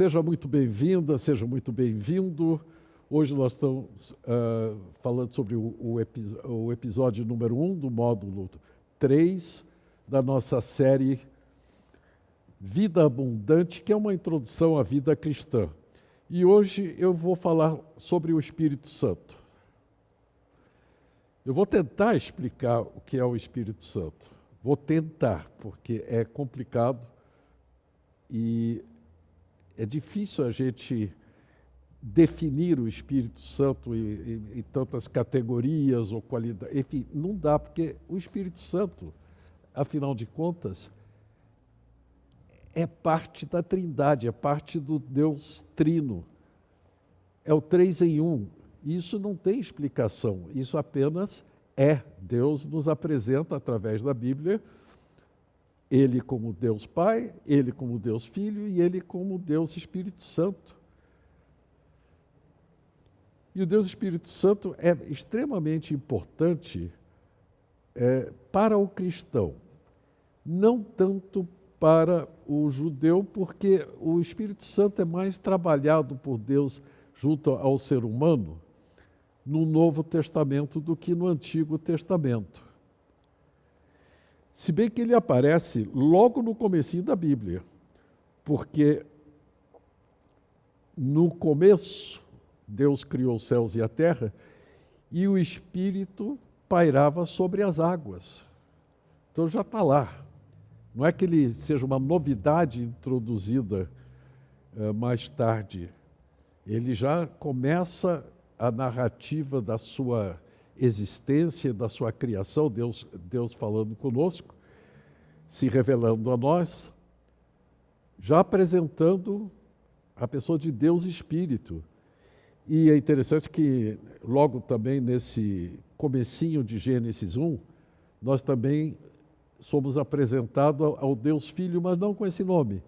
Seja muito bem-vinda, seja muito bem-vindo. Hoje nós estamos falando sobre o episódio número 1 do módulo 3 da nossa série Vida Abundante, que é uma introdução à vida cristã. E hoje eu vou falar sobre o Espírito Santo. Eu vou tentar explicar o que é o Espírito Santo. Vou tentar, porque é complicado e é difícil a gente definir o Espírito Santo em tantas categorias ou qualidades. Enfim, não dá, porque o Espírito Santo, afinal de contas, é parte da Trindade, é parte do Deus Trino. É o 3 em 1. Isso não tem explicação, isso apenas é. Deus nos apresenta através da Bíblia Ele como Deus Pai, Ele como Deus Filho e Ele como Deus Espírito Santo. E o Deus Espírito Santo é extremamente importante para o cristão, não tanto para o judeu, porque o Espírito Santo é mais trabalhado por Deus junto ao ser humano no Novo Testamento do que no Antigo Testamento. Se bem que ele aparece logo no comecinho da Bíblia, porque no começo Deus criou os céus e a terra e o Espírito pairava sobre as águas. Então já está lá. Não é que ele seja uma novidade introduzida mais tarde. Ele já começa a narrativa da sua existência, da sua criação, Deus falando conosco, se revelando a nós, já apresentando a pessoa de Deus Espírito. E é interessante que logo também nesse comecinho de Gênesis 1, nós também somos apresentados ao Deus Filho, mas não com esse nome.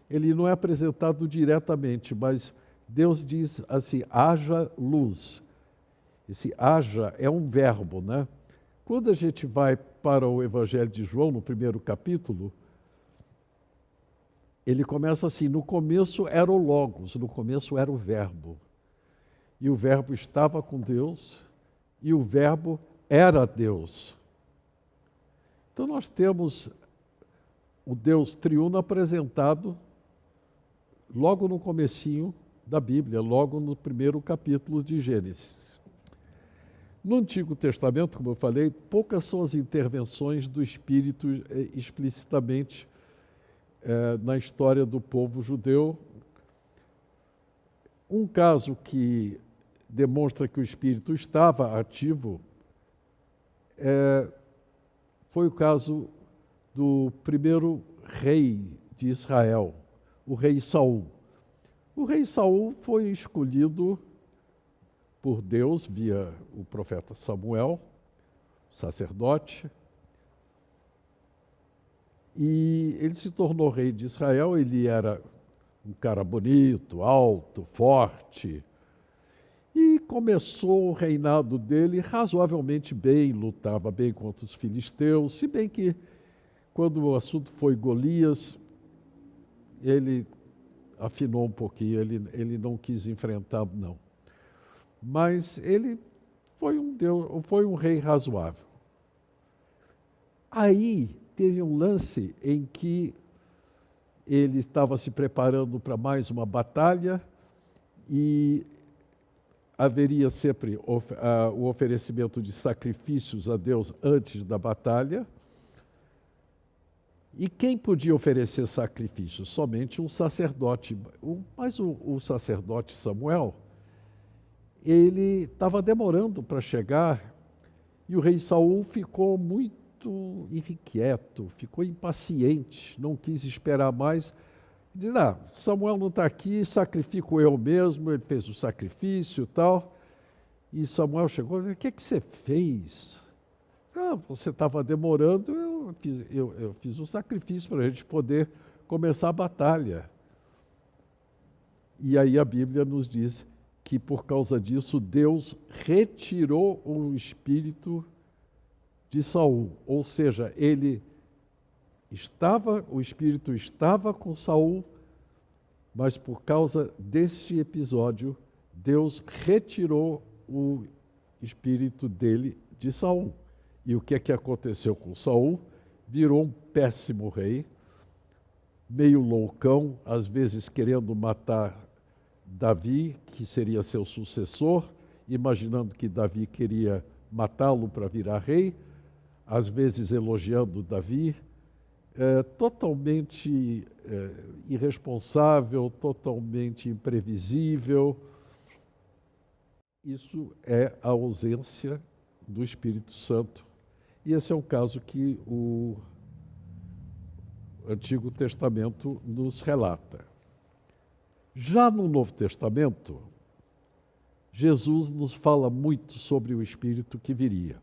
Ele não é apresentado diretamente, mas Deus diz assim, haja luz. Esse haja é um verbo, né? Quando a gente vai para o Evangelho de João, no primeiro capítulo, ele começa assim, no começo era o Logos, no começo era o verbo. E o verbo estava com Deus, e o verbo era Deus. Então nós temos o Deus triuno apresentado logo no comecinho da Bíblia, logo no primeiro capítulo de Gênesis. No Antigo Testamento, como eu falei, poucas são as intervenções do Espírito explicitamente na história do povo judeu. Um caso que demonstra que o Espírito estava ativo foi o caso do primeiro rei de Israel, o rei Saul. O rei Saul foi escolhido por Deus via o profeta Samuel, sacerdote, e ele se tornou rei de Israel. Ele era um cara bonito, alto, forte, e começou o reinado dele razoavelmente bem, lutava bem contra os filisteus, se bem que quando o assunto foi Golias, ele afinou um pouquinho, ele não quis enfrentar, não. Mas ele foi um rei razoável. Aí teve um lance em que ele estava se preparando para mais uma batalha e haveria sempre o oferecimento de sacrifícios a Deus antes da batalha. E quem podia oferecer sacrifícios? Somente um sacerdote. Mas o sacerdote Samuel, ele estava demorando para chegar e o rei Saul ficou muito irrequieto, ficou impaciente, não quis esperar mais. Diz, Samuel não está aqui, sacrifico eu mesmo. Ele fez o sacrifício e tal. E Samuel chegou e disse, o que é que você fez? Você estava demorando, eu fiz um sacrifício para a gente poder começar a batalha. E aí a Bíblia nos diz que por causa disso Deus retirou o espírito de Saul, ou seja, o espírito estava com Saul, mas por causa deste episódio, Deus retirou o espírito dele de Saul. E o que é que aconteceu com Saul? Virou um péssimo rei, meio loucão, às vezes querendo matar Davi, que seria seu sucessor, imaginando que Davi queria matá-lo para virar rei, às vezes elogiando Davi, totalmente irresponsável, totalmente imprevisível. Isso é a ausência do Espírito Santo. E esse é um caso que o Antigo Testamento nos relata. Já no Novo Testamento, Jesus nos fala muito sobre o Espírito que viria.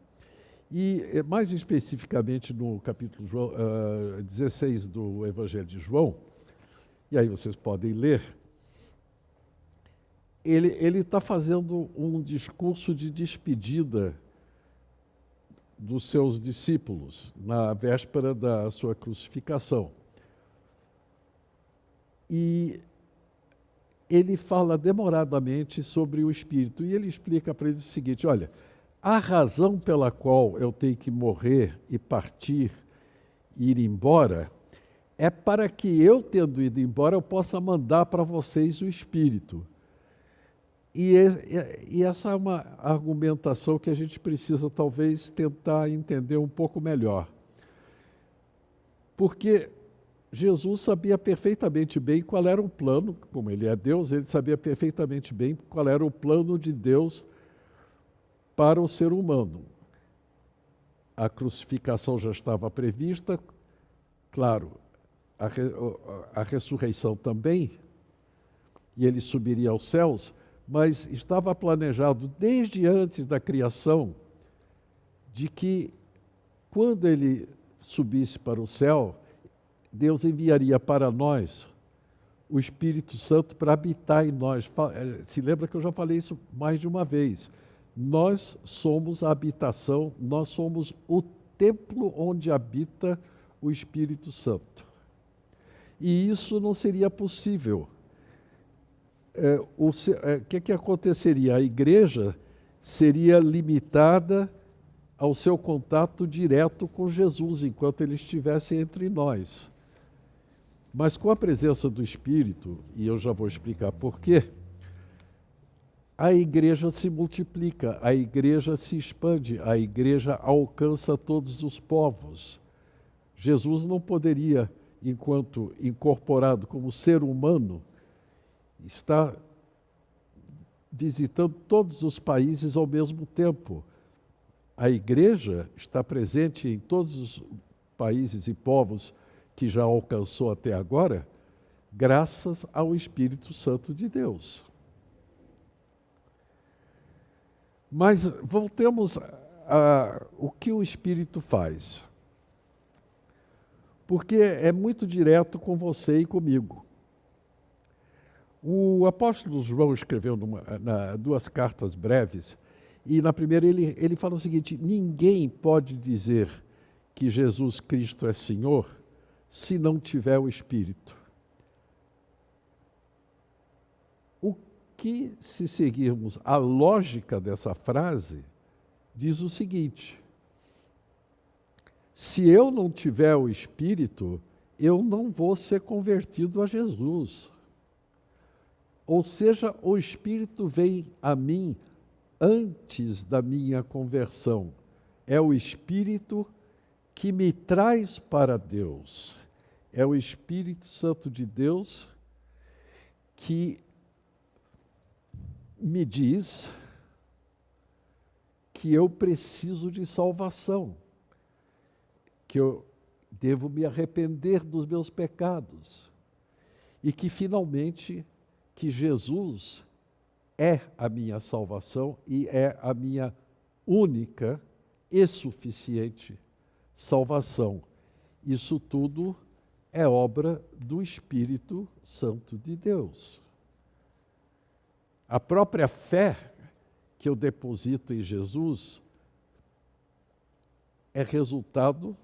E, mais especificamente, no capítulo 16 do Evangelho de João, e aí vocês podem ler, ele está fazendo um discurso de despedida dos seus discípulos na véspera da sua crucificação. E ele fala demoradamente sobre o Espírito, e ele explica para eles o seguinte: olha, a razão pela qual eu tenho que morrer e partir e ir embora é para que eu, tendo ido embora, eu possa mandar para vocês o Espírito. E essa é uma argumentação que a gente precisa talvez tentar entender um pouco melhor. Porque Jesus sabia perfeitamente bem qual era o plano, como ele é Deus, ele sabia perfeitamente bem qual era o plano de Deus para o ser humano. A crucificação já estava prevista, claro, a ressurreição também, e ele subiria aos céus, mas estava planejado desde antes da criação de que, quando ele subisse para o céu, Deus enviaria para nós o Espírito Santo para habitar em nós. Se lembra que eu já falei isso mais de uma vez. Nós somos a habitação, nós somos o templo onde habita o Espírito Santo. E isso não seria possível. O que aconteceria? A igreja seria limitada ao seu contato direto com Jesus, enquanto ele estivesse entre nós. Mas com a presença do Espírito, e eu já vou explicar por quê, a igreja se multiplica, a igreja se expande, a igreja alcança todos os povos. Jesus não poderia, enquanto incorporado como ser humano, estar visitando todos os países ao mesmo tempo. A igreja está presente em todos os países e povos que já alcançou até agora, graças ao Espírito Santo de Deus. Mas voltemos o que o Espírito faz. Porque é muito direto com você e comigo. O apóstolo João escreveu duas cartas breves, e na primeira ele fala o seguinte: ninguém pode dizer que Jesus Cristo é Senhor se não tiver o Espírito. O que, se seguirmos a lógica dessa frase, diz o seguinte: se eu não tiver o Espírito, eu não vou ser convertido a Jesus. Ou seja, o Espírito vem a mim antes da minha conversão. É o Espírito que me traz para Deus. É o Espírito Santo de Deus que me diz que eu preciso de salvação, que eu devo me arrepender dos meus pecados e que, finalmente, que Jesus é a minha salvação e é a minha única e suficiente salvação. Isso tudo é obra do Espírito Santo de Deus. A própria fé que eu deposito em Jesus é resultado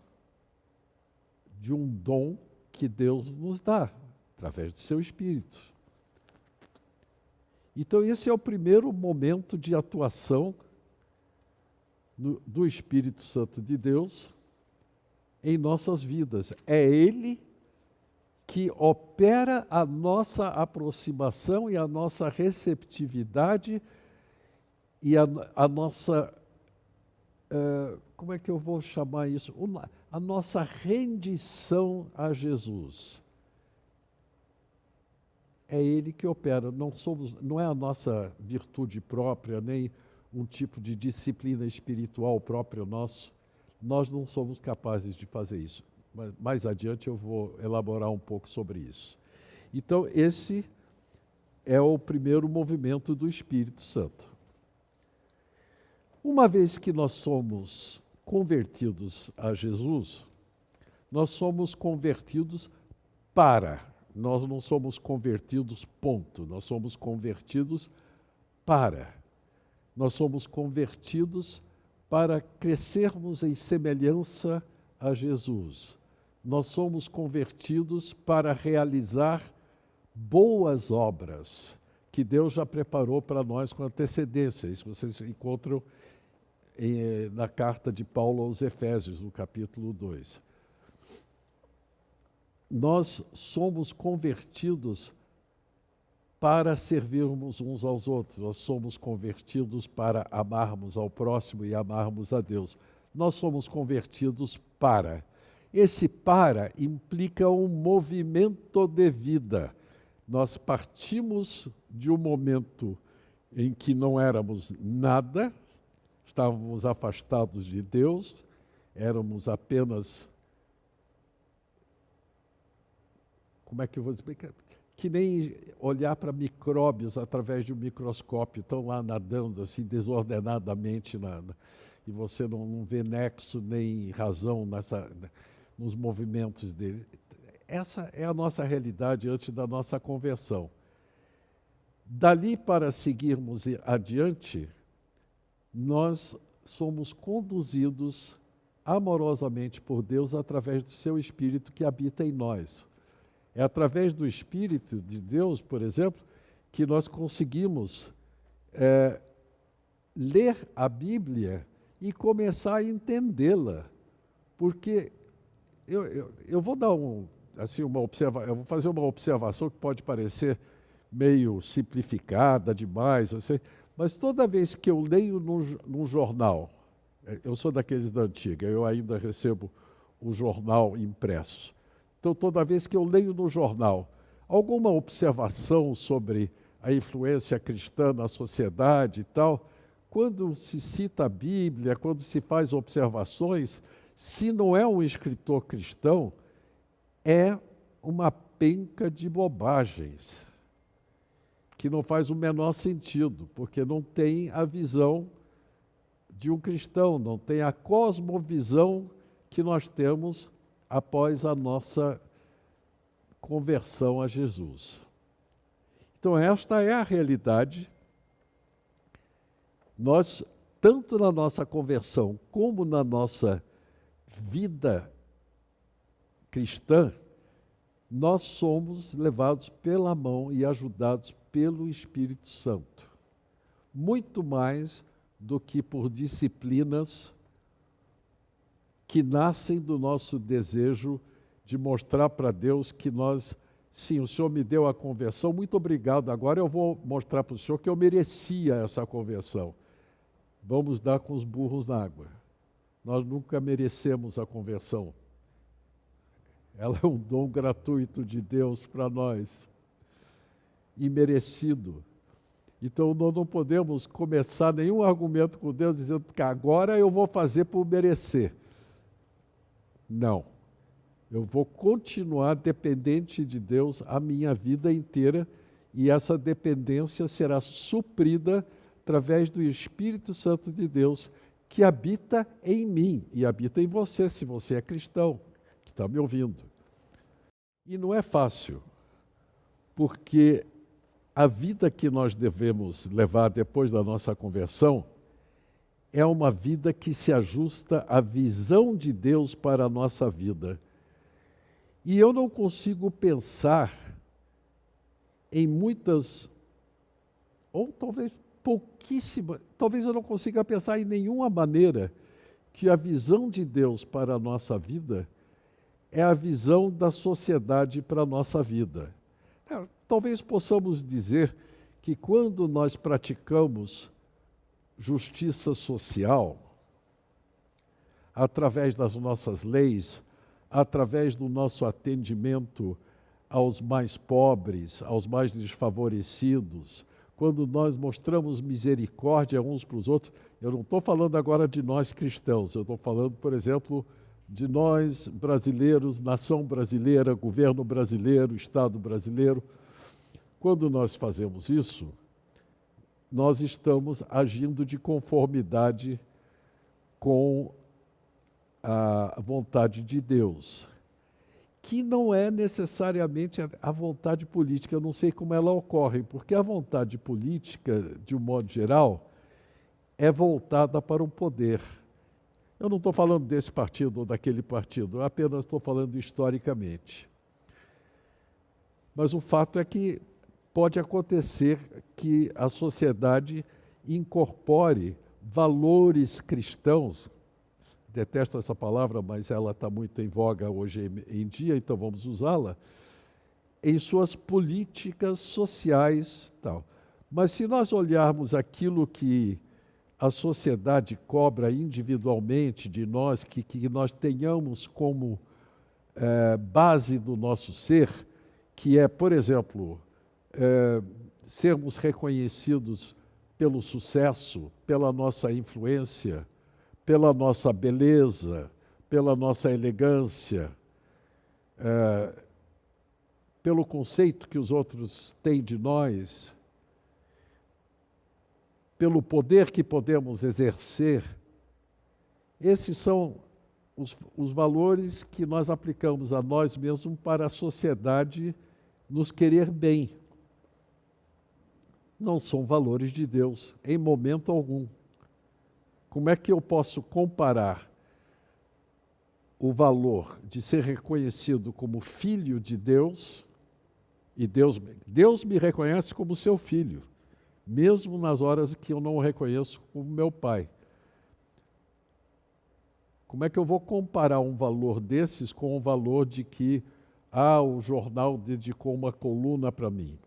de um dom que Deus nos dá, através do seu Espírito. Então, esse é o primeiro momento de atuação do Espírito Santo de Deus em nossas vidas. É Ele que opera a nossa aproximação e a nossa receptividade e a nossa, como é que eu vou chamar isso? A nossa rendição a Jesus. É Ele que opera, não é a nossa virtude própria, nem um tipo de disciplina espiritual próprio nosso. Nós não somos capazes de fazer isso. Mas mais adiante eu vou elaborar um pouco sobre isso. Então, esse é o primeiro movimento do Espírito Santo. Uma vez que nós somos convertidos a Jesus, nós somos convertidos para. Nós não somos convertidos, ponto. Nós somos convertidos para. Nós somos convertidos para crescermos em semelhança a Jesus. Nós somos convertidos para realizar boas obras que Deus já preparou para nós com antecedência. Isso vocês encontram na carta de Paulo aos Efésios, no capítulo 2. Nós somos convertidos para servirmos uns aos outros. Nós somos convertidos para amarmos ao próximo e amarmos a Deus. Nós somos convertidos para. Esse para implica um movimento de vida. Nós partimos de um momento em que não éramos nada, estávamos afastados de Deus, éramos apenas, como é que eu vou explicar? Que nem olhar para micróbios através de um microscópio, estão lá nadando assim desordenadamente, e você não vê nexo nem razão nos movimentos dele. Essa é a nossa realidade antes da nossa conversão. Dali para seguirmos adiante, nós somos conduzidos amorosamente por Deus através do seu Espírito que habita em nós. É através do Espírito de Deus, por exemplo, que nós conseguimos ler a Bíblia e começar a entendê-la. Porque eu vou dar eu vou fazer uma observação que pode parecer meio simplificada demais, mas toda vez que eu leio num jornal, eu sou daqueles da antiga, eu ainda recebo o jornal impresso. Então, toda vez que eu leio no jornal alguma observação sobre a influência cristã na sociedade e tal, quando se cita a Bíblia, quando se faz observações, se não é um escritor cristão, é uma penca de bobagens, que não faz o menor sentido, porque não tem a visão de um cristão, não tem a cosmovisão que nós temos após a nossa conversão a Jesus. Então, esta é a realidade. Nós, tanto na nossa conversão como na nossa vida cristã, nós somos levados pela mão e ajudados pelo Espírito Santo. Muito mais do que por disciplinas que nascem do nosso desejo de mostrar para Deus que sim, o Senhor me deu a conversão, muito obrigado, agora eu vou mostrar para o Senhor que eu merecia essa conversão. Vamos dar com os burros na água. Nós nunca merecemos a conversão. Ela é um dom gratuito de Deus para nós, imerecido. Então, nós não podemos começar nenhum argumento com Deus dizendo que agora eu vou fazer por merecer. Não. Eu vou continuar dependente de Deus a minha vida inteira e essa dependência será suprida através do Espírito Santo de Deus que habita em mim e habita em você, se você é cristão, que está me ouvindo. E não é fácil, porque a vida que nós devemos levar depois da nossa conversão é uma vida que se ajusta à visão de Deus para a nossa vida. E eu não consigo pensar em muitas ou talvez pouquíssima, talvez eu não consiga pensar em nenhuma maneira que a visão de Deus para a nossa vida é a visão da sociedade para a nossa vida. Talvez possamos dizer que quando nós praticamos justiça social, através das nossas leis, através do nosso atendimento aos mais pobres, aos mais desfavorecidos, quando nós mostramos misericórdia uns para os outros, eu não estou falando agora de nós cristãos, eu estou falando, por exemplo, de nós brasileiros, nação brasileira, governo brasileiro, Estado brasileiro. Quando nós fazemos isso, nós estamos agindo de conformidade com a vontade de Deus, que não é necessariamente a vontade política. Eu não sei como ela ocorre, porque a vontade política, de um modo geral, é voltada para o poder. Eu não estou falando desse partido ou daquele partido, eu apenas estou falando historicamente. Mas o fato é que pode acontecer que a sociedade incorpore valores cristãos, detesto essa palavra, mas ela está muito em voga hoje em dia, então vamos usá-la, em suas políticas sociais, tal. Mas se nós olharmos aquilo que a sociedade cobra individualmente de nós, que nós tenhamos como base do nosso ser, que é, por exemplo, sermos reconhecidos pelo sucesso, pela nossa influência, pela nossa beleza, pela nossa elegância, pelo conceito que os outros têm de nós, pelo poder que podemos exercer. Esses são os valores que nós aplicamos a nós mesmos para a sociedade nos querer bem. Não são valores de Deus, em momento algum. Como é que eu posso comparar o valor de ser reconhecido como filho de Deus, e Deus me reconhece como seu filho, mesmo nas horas que eu não o reconheço como meu pai. Como é que eu vou comparar um valor desses com o valor de que o jornal dedicou uma coluna para mim?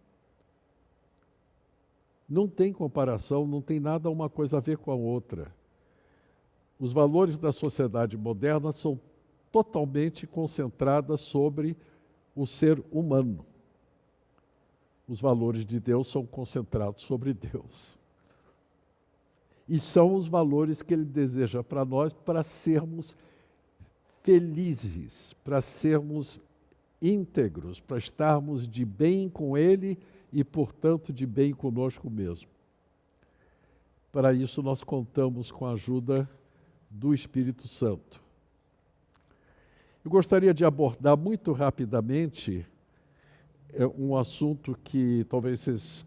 Não tem comparação, não tem nada uma coisa a ver com a outra. Os valores da sociedade moderna são totalmente concentrados sobre o ser humano. Os valores de Deus são concentrados sobre Deus. E são os valores que Ele deseja para nós para sermos felizes, para sermos íntegros, para estarmos de bem com Ele e, portanto, de bem conosco mesmo. Para isso, nós contamos com a ajuda do Espírito Santo. Eu gostaria de abordar muito rapidamente um assunto que talvez vocês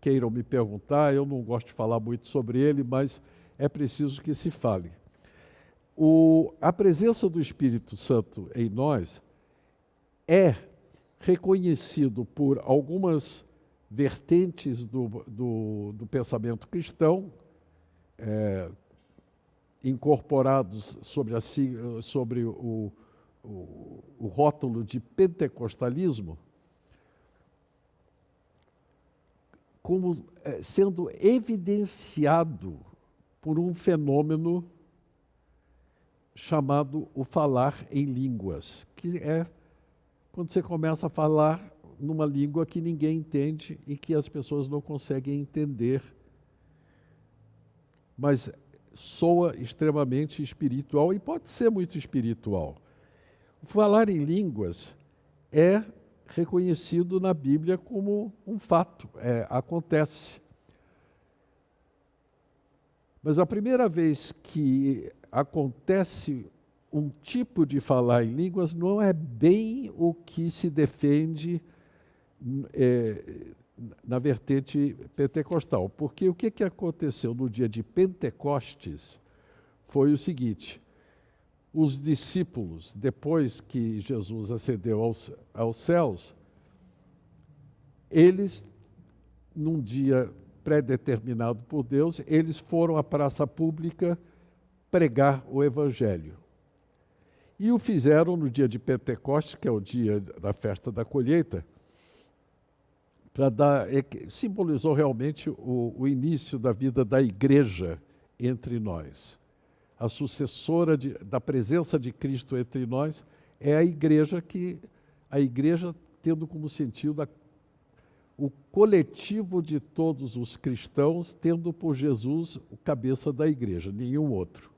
queiram me perguntar, eu não gosto de falar muito sobre ele, mas é preciso que se fale. A presença do Espírito Santo em nós é reconhecido por algumas vertentes do pensamento cristão, incorporados sobre o rótulo de pentecostalismo, como sendo evidenciado por um fenômeno chamado o falar em línguas, que é quando você começa a falar numa língua que ninguém entende e que as pessoas não conseguem entender, mas soa extremamente espiritual e pode ser muito espiritual. O falar em línguas é reconhecido na Bíblia como um fato, acontece. Mas a primeira vez que acontece um tipo de falar em línguas não é bem o que se defende na vertente pentecostal. Porque o que aconteceu no dia de Pentecostes foi o seguinte: os discípulos, depois que Jesus ascendeu aos céus, eles, num dia pré-determinado por Deus, eles foram à praça pública pregar o Evangelho. E o fizeram no dia de Pentecostes, que é o dia da festa da colheita, simbolizou realmente o início da vida da igreja entre nós. A sucessora da presença de Cristo entre nós é a igreja tendo como sentido o coletivo de todos os cristãos, tendo por Jesus o cabeça da igreja, nenhum outro.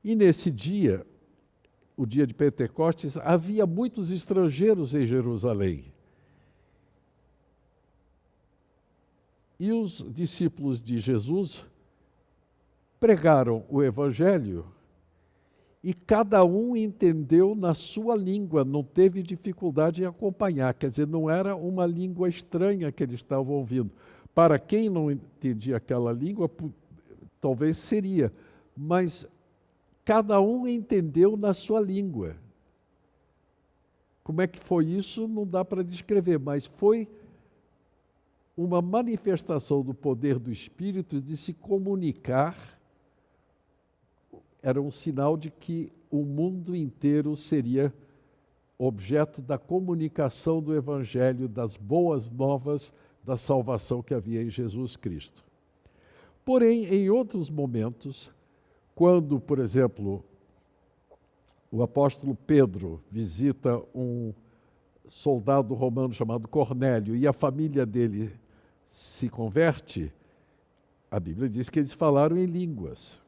E nesse dia, o dia de Pentecostes, havia muitos estrangeiros em Jerusalém. E os discípulos de Jesus pregaram o Evangelho e cada um entendeu na sua língua, não teve dificuldade em acompanhar. Quer dizer, não era uma língua estranha que eles estavam ouvindo. Para quem não entendia aquela língua, talvez seria, mas cada um entendeu na sua língua. Como é que foi isso? Não dá para descrever, mas foi uma manifestação do poder do Espírito de se comunicar. Era um sinal de que o mundo inteiro seria objeto da comunicação do Evangelho, das boas novas da salvação que havia em Jesus Cristo. Porém, em outros momentos, quando, por exemplo, o apóstolo Pedro visita um soldado romano chamado Cornélio e a família dele se converte, a Bíblia diz que eles falaram em línguas.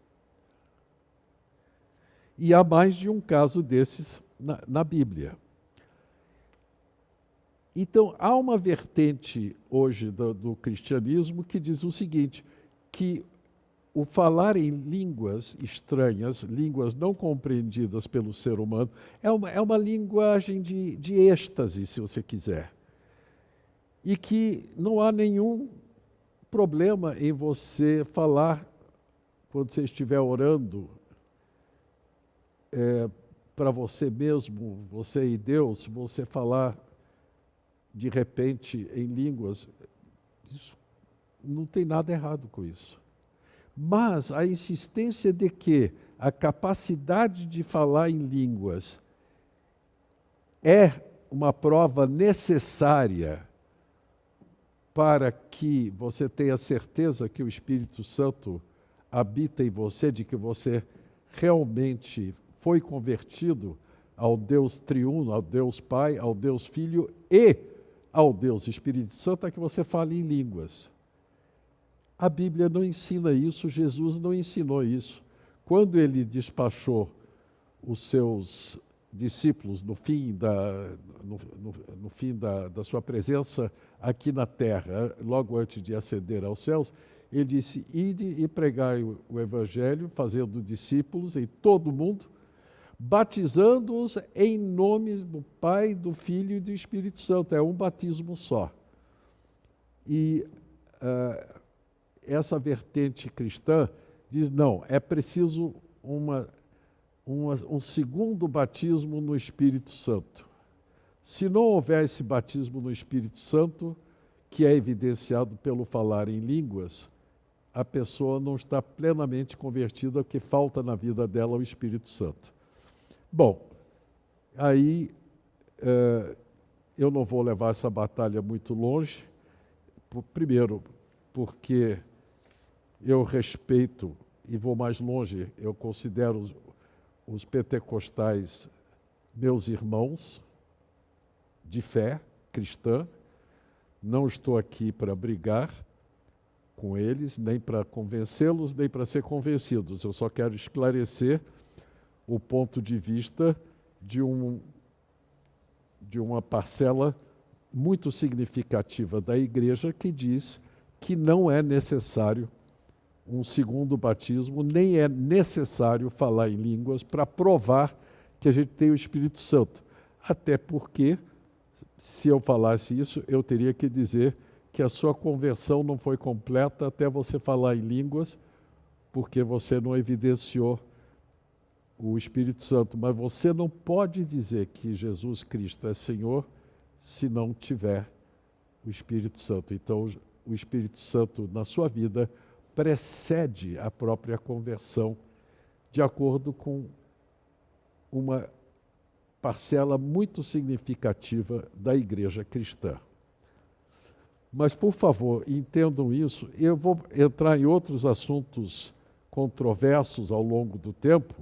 E há mais de um caso desses na Bíblia. Então, há uma vertente hoje do cristianismo que diz o seguinte, que o falar em línguas estranhas, línguas não compreendidas pelo ser humano, é uma linguagem de êxtase, se você quiser. E que não há nenhum problema em você falar, quando você estiver orando, para você mesmo, você e Deus, você falar de repente em línguas, isso, não tem nada errado com isso. Mas a insistência de que a capacidade de falar em línguas é uma prova necessária para que você tenha certeza que o Espírito Santo habita em você, de que você realmente foi convertido ao Deus triuno, ao Deus Pai, ao Deus Filho e ao Deus Espírito Santo, é que você fale em línguas. A Bíblia não ensina isso, Jesus não ensinou isso. Quando ele despachou os seus discípulos no fim da sua presença aqui na terra, logo antes de ascender aos céus, ele disse, ide e pregai o Evangelho, fazendo discípulos em todo o mundo, batizando-os em nome do Pai, do Filho e do Espírito Santo. É um batismo só. E essa vertente cristã diz, não, é preciso um segundo batismo no Espírito Santo. Se não houver esse batismo no Espírito Santo, que é evidenciado pelo falar em línguas, a pessoa não está plenamente convertida, porque falta na vida dela o Espírito Santo. Bom, aí eu não vou levar essa batalha muito longe, primeiro porque eu respeito e vou mais longe, eu considero os pentecostais meus irmãos de fé cristã, não estou aqui para brigar com eles, nem para convencê-los, nem para ser convencidos. Eu só quero esclarecer o ponto de vista de uma parcela muito significativa da igreja que diz que não é necessário um segundo batismo, nem é necessário falar em línguas para provar que a gente tem o Espírito Santo. Até porque, se eu falasse isso, eu teria que dizer que a sua conversão não foi completa até você falar em línguas, porque você não evidenciou o Espírito Santo. Mas você não pode dizer que Jesus Cristo é Senhor se não tiver o Espírito Santo. Então, o Espírito Santo na sua vida precede a própria conversão, de acordo com uma parcela muito significativa da igreja cristã. Mas, por favor, entendam isso. Eu vou entrar em outros assuntos controversos ao longo do tempo,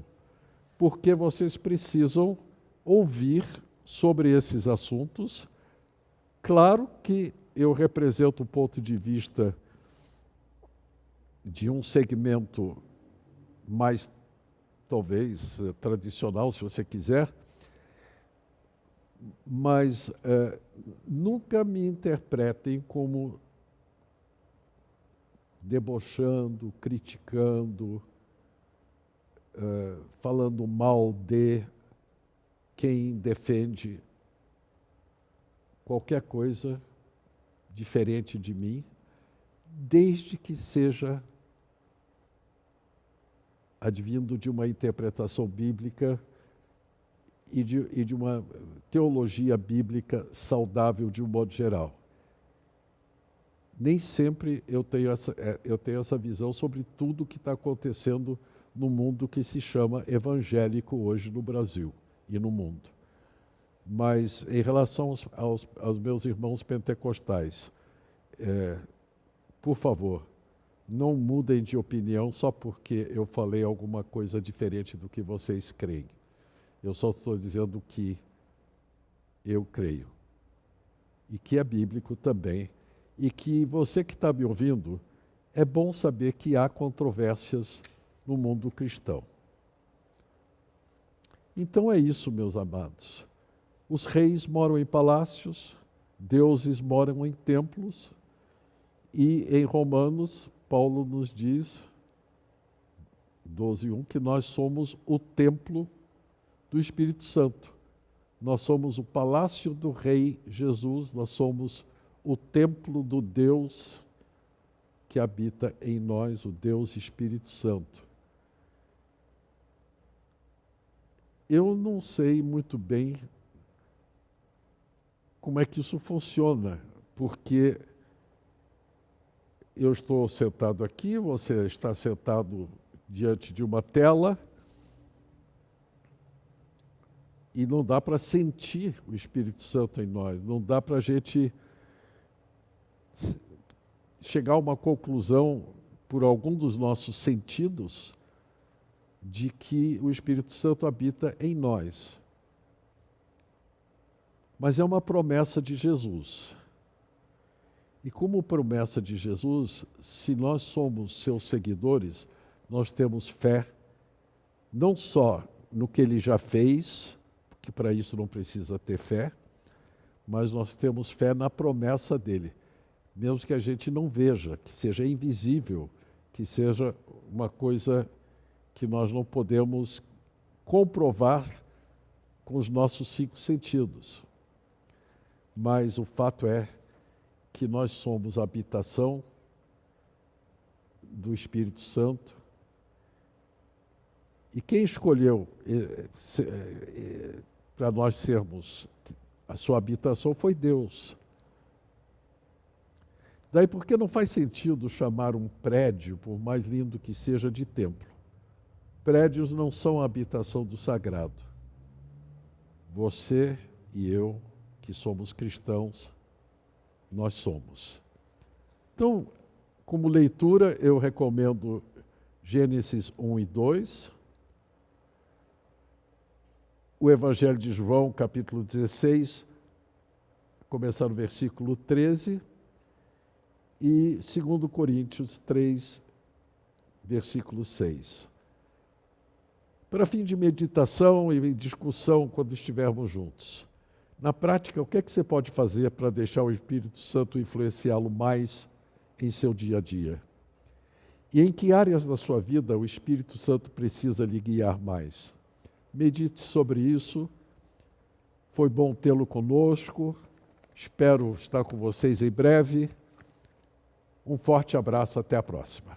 porque vocês precisam ouvir sobre esses assuntos. Claro que eu represento o ponto de vista de um segmento mais, talvez, tradicional, se você quiser, mas nunca me interpretem como debochando, criticando, falando mal de quem defende qualquer coisa diferente de mim, desde que seja advindo de uma interpretação bíblica e de uma teologia bíblica saudável de um modo geral. Nem sempre eu tenho essa visão sobre tudo que está acontecendo no mundo que se chama evangélico hoje no Brasil e no mundo. Mas em relação aos meus irmãos pentecostais, por favor, não mudem de opinião só porque eu falei alguma coisa diferente do que vocês creem. Eu só estou dizendo que eu creio. E que é bíblico também. E que você que está me ouvindo, é bom saber que há controvérsias no mundo cristão. Então é isso, meus amados. Os reis moram em palácios, deuses moram em templos, e em Romanos, Paulo nos diz, 12:1, que nós somos o templo do Espírito Santo. Nós somos o palácio do Rei Jesus, nós somos o templo do Deus que habita em nós, o Deus Espírito Santo. Eu não sei muito bem como é que isso funciona, porque eu estou sentado aqui, você está sentado diante de uma tela, e não dá para sentir o Espírito Santo em nós, não dá para a gente chegar a uma conclusão por algum dos nossos sentidos de que o Espírito Santo habita em nós. Mas é uma promessa de Jesus. E como promessa de Jesus, se nós somos seus seguidores, nós temos fé não só no que ele já fez, que para isso não precisa ter fé, mas nós temos fé na promessa dele, mesmo que a gente não veja, que seja invisível, que seja uma coisa que nós não podemos comprovar com os nossos 5 sentidos. Mas o fato é que nós somos a habitação do Espírito Santo. E quem escolheu para nós sermos a sua habitação foi Deus. Daí porque não faz sentido chamar um prédio, por mais lindo que seja, de templo. Prédios não são a habitação do sagrado. Você e eu, que somos cristãos, nós somos. Então, como leitura, eu recomendo Gênesis 1 e 2, o Evangelho de João, capítulo 16, começar no versículo 13, e 2 Coríntios 3, versículo 6. Para fim de meditação e discussão quando estivermos juntos. Na prática, o que é que você pode fazer para deixar o Espírito Santo influenciá-lo mais em seu dia a dia? E em que áreas da sua vida o Espírito Santo precisa lhe guiar mais? Medite sobre isso. Foi bom tê-lo conosco. Espero estar com vocês em breve. Um forte abraço, até a próxima.